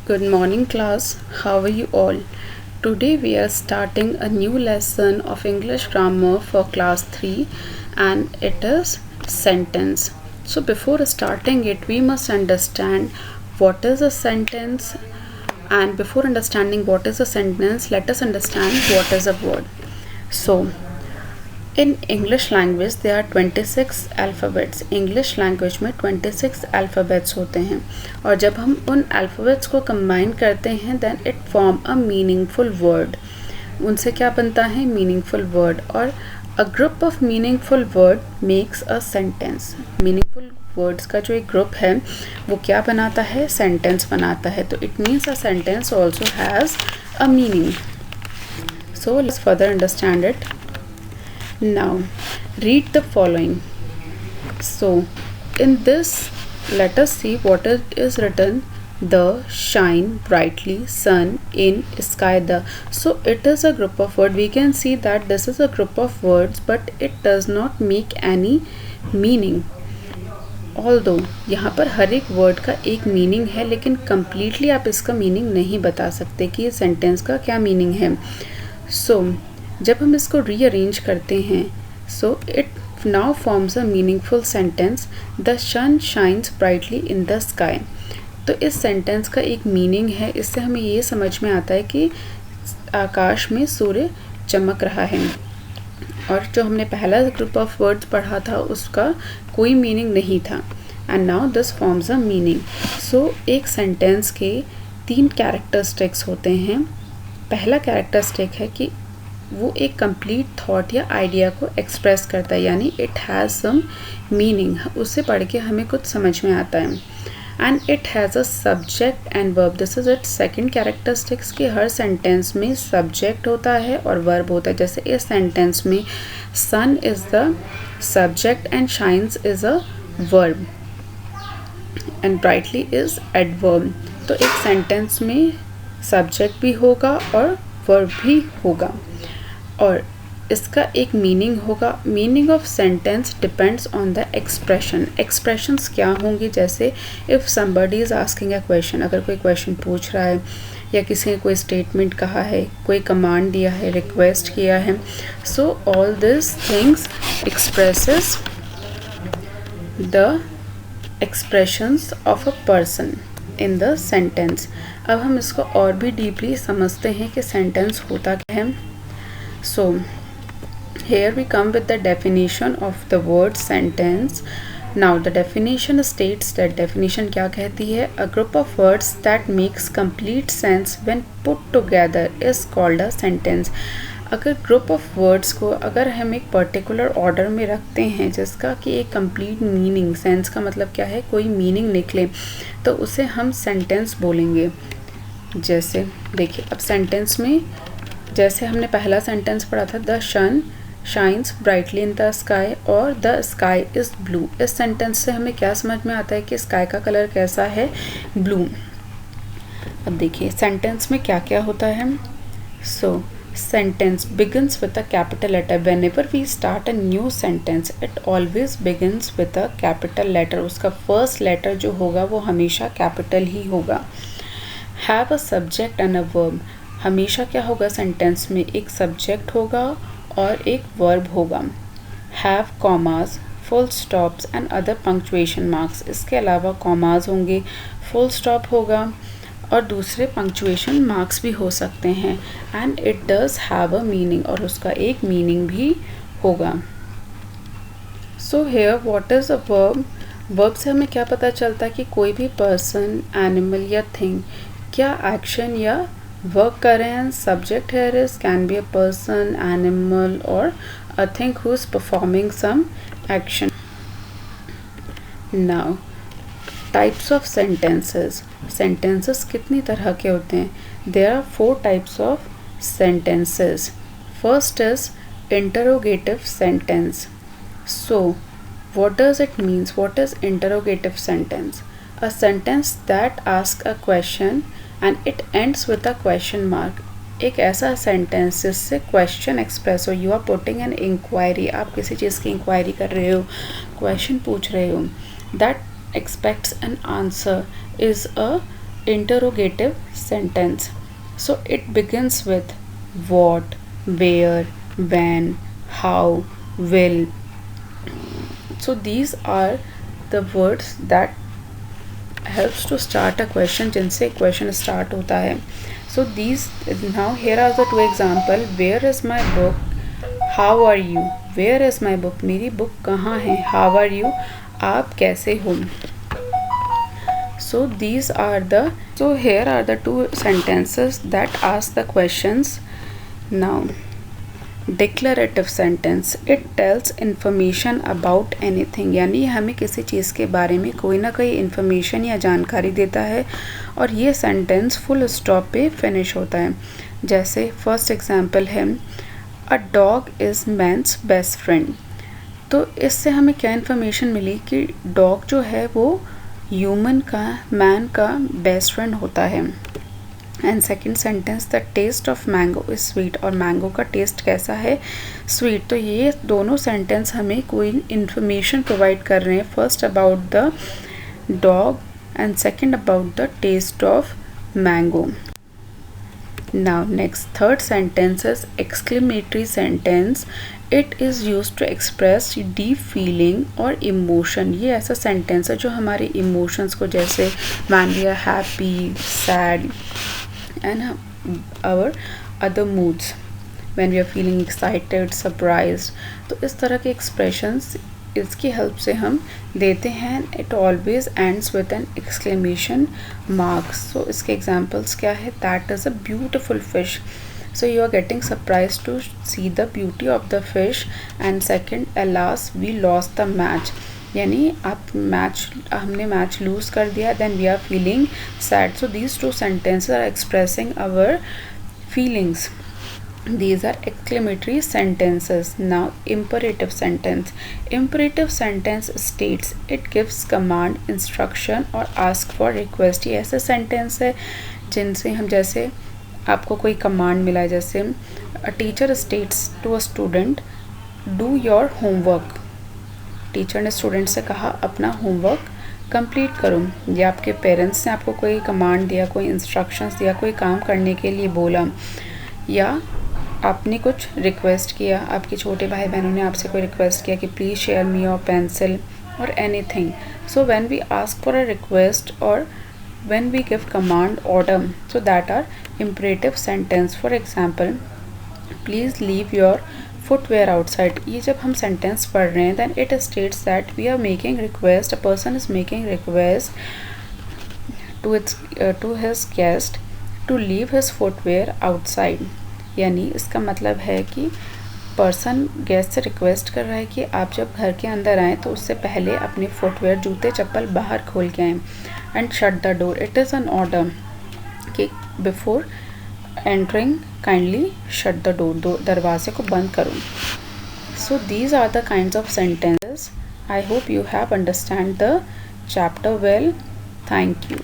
Good morning, class. How are you all? Today we are starting a new lesson of English grammar for class 3 and it is sentence. So before starting it, we must understand what is a sentence, and before understanding what is a sentence, let us understand what is a word. So in English language they are 26 alphabets. English language में 26 alphabets होते हैं और जब हम उन alphabets को combine करते हैं then it form a meaningful word. उनसे क्या बनता है? Meaningful word. और a group of meaningful word makes a sentence. Meaningful words का जो एक ग्रुप है वो क्या बनाता है? सेंटेंस बनाता है. तो it means a sentence also has a meaning. So let's further understand it. Now read the following. So in this, let us see what it is written. The, shine, brightly, sun, in, sky, the. So it is a group of words. We can see that this is a group of words but it does not make any meaning. Although यहाँ पर हर एक word का एक meaning है, लेकिन completely आप इसका meaning नहीं बता सकते कि ये सेंटेंस का क्या मीनिंग है. सो जब हम इसको रीअरेंज करते हैं, so it now forms a meaningful sentence. The sun shines brightly in the sky. तो इस सेंटेंस का एक मीनिंग है. इससे हमें ये समझ में आता है कि आकाश में सूर्य चमक रहा है. और जो हमने पहला ग्रुप ऑफ वर्ड्स पढ़ा था उसका कोई मीनिंग नहीं था. And now this forms a meaning. So एक सेंटेंस के 3 कैरेक्टरिस्टिक्स होते हैं. पहला कैरेक्टरिस्टिक है कि वो एक कंप्लीट थॉट या आइडिया को एक्सप्रेस करता है, यानी इट हैज़ सम मीनिंग. उसे पढ़ के हमें कुछ समझ में आता है. And it has a subject and verb. This is it second characteristics कि हर सेंटेंस में सब्जेक्ट होता है और वर्ब होता है. जैसे इस सेंटेंस में sun is the subject and shines is a verb and brightly is adverb. तो एक सेंटेंस में सब्जेक्ट भी होगा और वर्ब भी होगा और इसका एक मीनिंग होगा. Meaning of sentence depends on the expression. Expressions क्या होंगे? जैसे if somebody is asking a question, अगर कोई क्वेश्चन पूछ रहा है या किसी ने कोई स्टेटमेंट कहा है, कोई कमांड दिया है, रिक्वेस्ट किया है, so all this things expresses the expressions of a person in the sentence. अब हम इसको और भी डीपली समझते हैं कि सेंटेंस होता क्या है. So here we come with the definition of the word sentence. Now the definition states that definition क्या कहती है? A group of words that makes complete sense when put together is called a sentence. अगर group of words को अगर हम एक particular order में रखते हैं जिसका कि एक कंप्लीट मीनिंग, सेंस का मतलब क्या है, कोई मीनिंग निकले, तो उसे हम सेंटेंस बोलेंगे. जैसे देखिए अब सेंटेंस में जैसे हमने पहला सेंटेंस पढ़ा था, the sun shines brightly in the sky और द स्काई इज़ ब्लू. इस सेंटेंस से हमें क्या समझ में आता है कि स्काई का कलर कैसा है? ब्लू. अब देखिए सेंटेंस में क्या क्या होता है. So sentence begins with a capital letter. Whenever we start a new sentence it always begins with a capital letter. उसका फर्स्ट लेटर जो होगा वो हमेशा कैपिटल ही होगा. Have a subject and a verb. हमेशा क्या होगा सेंटेंस में? एक सब्जेक्ट होगा और एक वर्ब होगा. Have commas, full stops and other punctuation marks. इसके अलावा कॉमास होंगे, फुल स्टॉप होगा और दूसरे पंक्चुएशन मार्क्स भी हो सकते हैं. And it does have a meaning. और उसका एक मीनिंग भी होगा. So here what is a verb? Verb से हमें क्या पता चलता है कि कोई भी पर्सन, एनिमल या थिंग क्या एक्शन या वर्क कर रहे हैं. Subject here is can be a person, animal और a thing who is performing some action. Now types of sentences. Sentences कितनी तरह के होते हैं? There are 4 types of sentences. First is interrogative sentence. So what does it means? What is interrogative sentence? A sentence that asks a question and it ends with a question mark. एक ऐसा sentence जिससे question express हो. You are putting an inquiry. आप किसी चीज़ की inquiry कर रहे हो, क्वेश्चन पूछ रहे हो. That expects an answer is a interrogative sentence. So it begins with what, where, when, how, will. So these are the words that helps to start a question, जिनसे question start होता है. So these, now here are the two example. Where is my book? How are you? Where is my book? मेरी book कहाँ है? How are you? आप कैसे हो? So these are the, so here are the two sentences that ask the questions. Now declarative sentence, it tells information about anything, यानी हमें किसी चीज़ के बारे में कोई ना कोई इन्फॉर्मेशन या जानकारी देता है और ये सेंटेंस फुल स्टॉप पे फिनिश होता है. जैसे फर्स्ट एग्जांपल है a dog is man's best friend. तो इससे हमें क्या इन्फॉर्मेशन मिली कि डॉग जो है वो ह्यूमन का, मैन का बेस्ट फ्रेंड होता है. And second sentence the taste of mango is sweet, और मैंगो का टेस्ट कैसा है? स्वीट. तो ये दोनों सेंटेंस हमें कोई इन्फॉर्मेशन प्रोवाइड कर रहे हैं. First about the dog and second about the taste of mango. Now next third sentence is exclamatory sentence. It is use to express deep feeling और इमोशन. ये ऐसा सेंटेंस है जो हमारे इमोशंस को, जैसे when we are happy, sad and our other moods, when we are feeling excited, surprised. तो इस तरह के expressions इसकी हेल्प से हम देते हैं. It always ends with an exclamation mark. So इसके examples क्या है? That is a beautiful fish. So you are getting surprised to see the beauty of the fish. And second, alas we lost the match. यानी हमने match lose कर दिया. Then we are feeling sad. So these two sentences are expressing our feelings. These are exclamatory sentences. Now imperative sentence. Imperative sentence states, it gives command, instruction और ask for request. ये ऐसे sentence है जिनसे हम, जैसे आपको कोई command मिला है, जैसे a teacher states to a student do your homework. Teacher ने स्टूडेंट से कहा अपना होमवर्क कंप्लीट करो. या आपके पेरेंट्स ने आपको कोई कमांड दिया, कोई इंस्ट्रक्शंस दिया, कोई काम करने के लिए बोला, या आपने कुछ रिक्वेस्ट किया, आपके छोटे भाई बहनों ने आपसे कोई रिक्वेस्ट किया कि please share me your pencil और anything. So when we ask for a request और when we give command, order, so that are imperative sentence. For example please leave your footwear outside. ये जब हम sentence पढ़ रहे हैं, then it states that we are making request, a person is making request to his guest to leave his footwear outside. यानी इसका मतलब है कि पर्सन गेस्ट से रिक्वेस्ट कर रहा है कि आप जब घर के अंदर आएँ तो उससे पहले अपने फुटवेयर, जूते चप्पल बाहर खोल के आएँ. And shut the door, it is an order कि before entering kindly shut the door, दरवाजे को बंद करो. So these are the kinds of sentences. I hope you have understand the chapter well. Thank you.